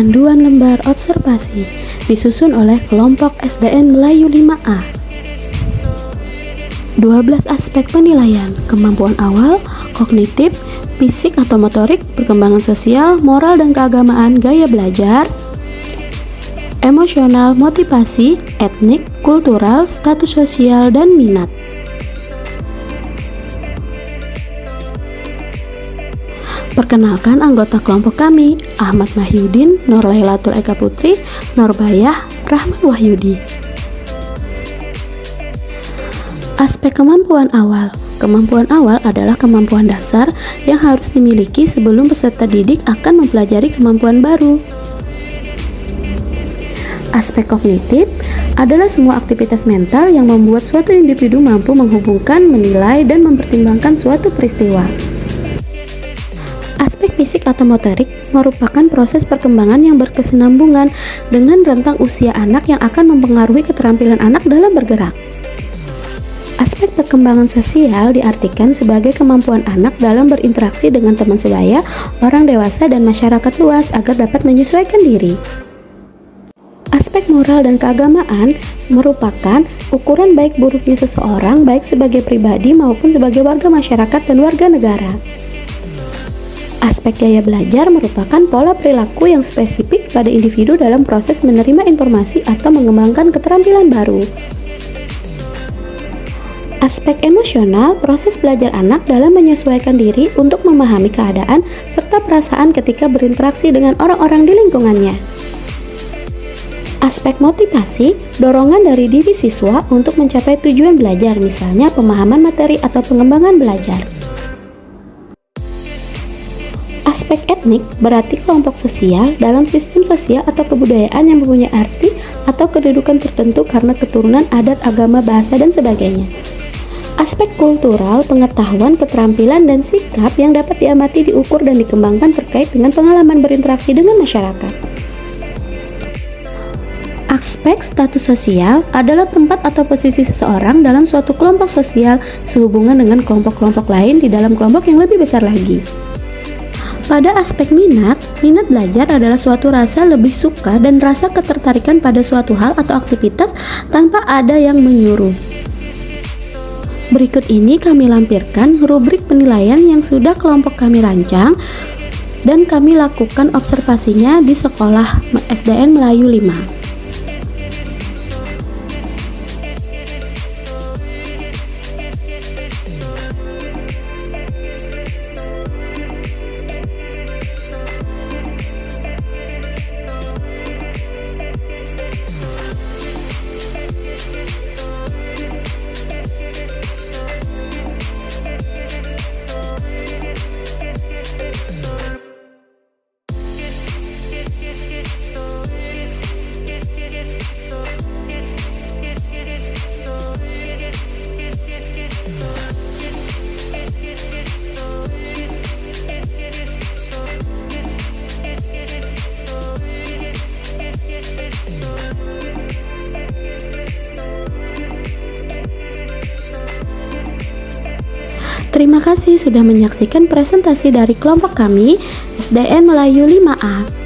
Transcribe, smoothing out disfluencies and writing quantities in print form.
panduan lembar observasi disusun oleh kelompok SDN Melayu 5A. 12 aspek penilaian: kemampuan awal, kognitif, fisik atau motorik, perkembangan sosial, moral dan keagamaan, gaya belajar, emosional, motivasi, etnik, kultural, status sosial, dan minat. Perkenalkan anggota kelompok kami: Ahmad Mahyudin, Nur Lailatul Eka Putri, Nurbayah, Rahman Wahyudi. Aspek kemampuan awal. Kemampuan awal adalah kemampuan dasar yang harus dimiliki sebelum peserta didik akan mempelajari kemampuan baru. Aspek kognitif adalah semua aktivitas mental yang membuat suatu individu mampu menghubungkan, menilai, dan mempertimbangkan suatu peristiwa. Aspek fisik atau motorik merupakan proses perkembangan yang berkesinambungan dengan rentang usia anak yang akan mempengaruhi keterampilan anak dalam bergerak. Aspek perkembangan sosial diartikan sebagai kemampuan anak dalam berinteraksi dengan teman sebaya, orang dewasa, dan masyarakat luas agar dapat menyesuaikan diri. Aspek moral dan keagamaan merupakan ukuran baik buruknya seseorang baik sebagai pribadi maupun sebagai warga masyarakat dan warga negara. Aspek gaya belajar merupakan pola perilaku yang spesifik pada individu dalam proses menerima informasi atau mengembangkan keterampilan baru. Aspek emosional, proses belajar anak dalam menyesuaikan diri untuk memahami keadaan serta perasaan ketika berinteraksi dengan orang-orang di lingkungannya. Aspek motivasi, dorongan dari diri siswa untuk mencapai tujuan belajar, misalnya pemahaman materi atau pengembangan belajar. Aspek etnik berarti kelompok sosial dalam sistem sosial atau kebudayaan yang mempunyai arti atau kedudukan tertentu karena keturunan, adat, agama, bahasa, dan sebagainya. Aspek kultural, pengetahuan, keterampilan, dan sikap yang dapat diamati, diukur, dan dikembangkan terkait dengan pengalaman berinteraksi dengan masyarakat. Aspek status sosial adalah tempat atau posisi seseorang dalam suatu kelompok sosial sehubungan dengan kelompok-kelompok lain di dalam kelompok yang lebih besar lagi. Pada aspek minat belajar adalah suatu rasa lebih suka dan rasa ketertarikan pada suatu hal atau aktivitas tanpa ada yang menyuruh. Berikut ini kami lampirkan rubrik penilaian yang sudah kelompok kami rancang dan kami lakukan observasinya di sekolah SDN Melayu 5. Terima kasih sudah menyaksikan presentasi dari kelompok kami SDN Melayu 5A.